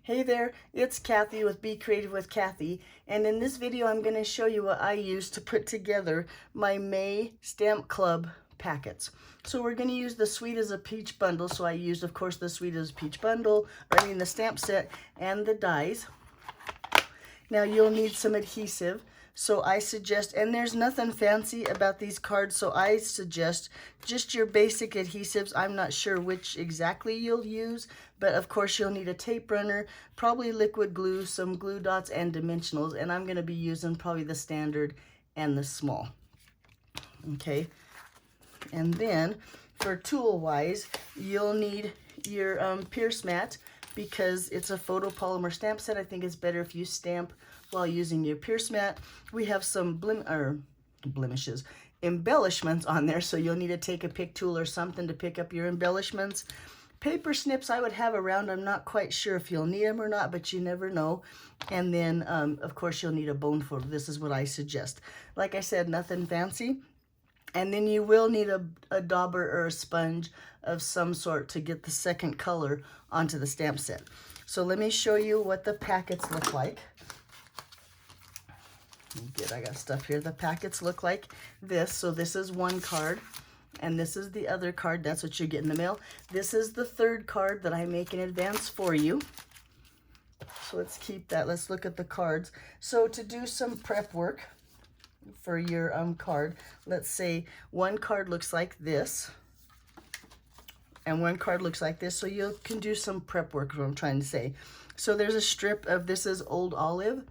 Hey there, it's Kathy with Be Creative with Kathy, and in this video I'm going to show you what I use to put together my May Stamp Club packets. So we're going to use the Sweet as a Peach bundle, so I used, of course, the Sweet as a Peach bundle, the stamp set, and the dies. Now you'll need some adhesive, so I suggest, and there's nothing fancy about these cards, so I suggest just your basic adhesives. I'm not sure which exactly you'll use, but of course you'll need a tape runner, probably liquid glue, some glue dots, and dimensionals, and I'm going to be using probably the standard and the small. Okay, and then for tool wise, you'll need your Pierce mat, because it's a photopolymer stamp set. I think it's better if you stamp while using your Pierce mat. We have some blemishes, embellishments on there, so you'll need to take a pick tool or something to pick up your embellishments. Paper snips I would have around. I'm not quite sure if you'll need them or not, but you never know. And then, of course, you'll need a bone folder. This is what I suggest. Like I said, nothing fancy. And then you will need a dauber or a sponge of some sort to get the second color onto the stamp set. So let me show you what the packets look like. I got stuff here. The packets look like this. So this is one card, and this is the other card. That's what you get in the mail. This is the third card that I make in advance for you. So let's keep that. Let's look at the cards. So to do some prep work for your card, let's say one card looks like this and one card looks like this, so you can do some prep work, is what I'm trying to say. So there's a strip of, this is Old Olive.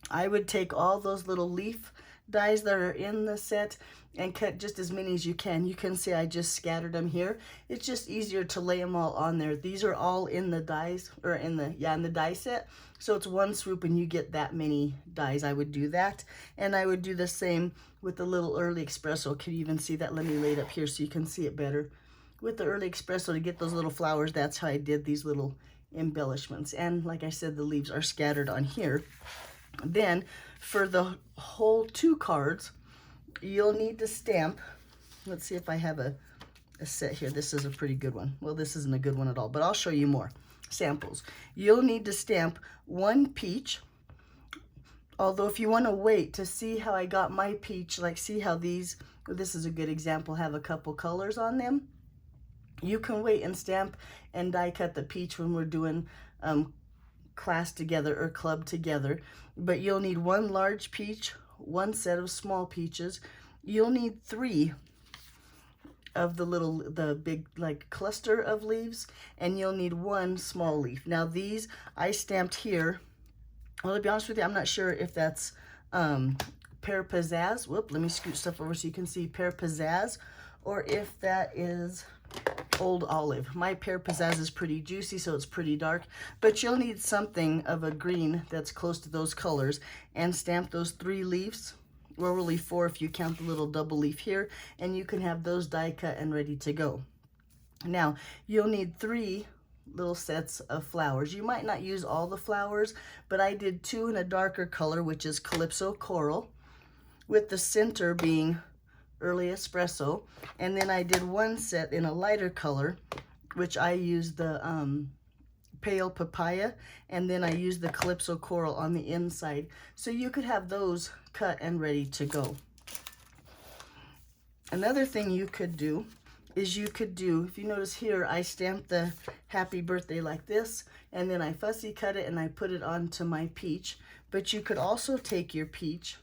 I would take all those little leaf dies that are in the set and cut just as many as you can. You can see I just scattered them here. It's just easier to lay them all on there. These are all in the dies, or in the die set. So it's one swoop and you get that many dies. I would do that. And I would do the same with the little Early Espresso. Can you even see that? Let me lay it up here so you can see it better. With the Early Espresso, to get those little flowers, that's how I did these little embellishments. And like I said, the leaves are scattered on here. Then for the whole two cards, you'll need to stamp. Let's see if I have a set here. This is a pretty good one. Well, this isn't a good one at all, but I'll show you more samples. You'll need to stamp one peach. Although if you want to wait to see how I got my peach, like see how these, this is a good example, have a couple colors on them. You can wait and stamp and die cut the peach when we're doing class together or club together. But you'll need one large peach, one set of small peaches. You'll need 3 of the big like cluster of leaves, and you'll need 1 small leaf. Now these I stamped here. Well, to be honest with you, I'm not sure if that's Pear Pizzazz. Whoop, let me scoot stuff over so you can see Pear Pizzazz, or if that is Old Olive. My Pear Pizzazz is pretty juicy, so it's pretty dark, but you'll need something of a green that's close to those colors, and stamp those 3 leaves, or really 4 if you count the little double leaf here, and you can have those die cut and ready to go. Now, you'll need 3 little sets of flowers. You might not use all the flowers, but I did 2 in a darker color, which is Calypso Coral, with the center being Early Espresso, and then I did 1 set in a lighter color, which I used the Pale Papaya, and then I used the Calypso Coral on the inside, so you could have those cut and ready to go. Another thing you could do is if you notice here, I stamped the Happy Birthday like this, and then I fussy cut it and I put it onto my peach, but you could also take your peach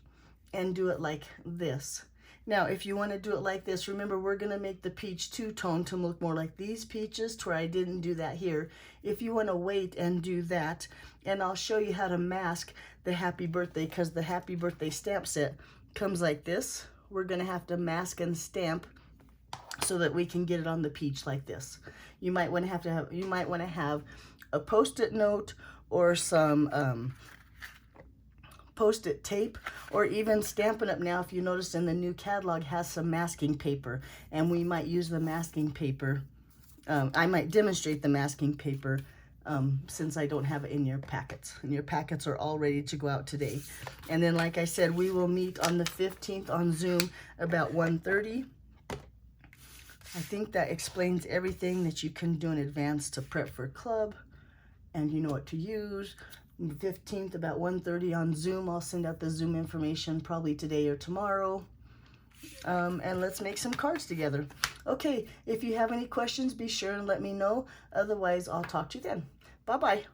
and do it like this. Now, if you want to do it like this, remember we're going to make the peach two-tone to look more like these peaches, to where I didn't do that here. If you want to wait and do that, and I'll show you how to mask the Happy Birthday, because the Happy Birthday stamp set comes like this. We're going to have to mask and stamp so that we can get it on the peach like this. You might want to have a Post-it note or some Post-it tape, or even Stampin' Up! Now, if you notice in the new catalog, has some masking paper, and we might use the masking paper. I might demonstrate the masking paper since I don't have it in your packets. And your packets are all ready to go out today. And then, like I said, we will meet on the 15th on Zoom about 1:30. I think that explains everything that you can do in advance to prep for club and you know what to use. 15th about 1:30 on Zoom. I'll send out the Zoom information probably today or tomorrow. And let's make some cards together. Okay, if you have any questions, be sure and let me know. Otherwise, I'll talk to you then. Bye-bye.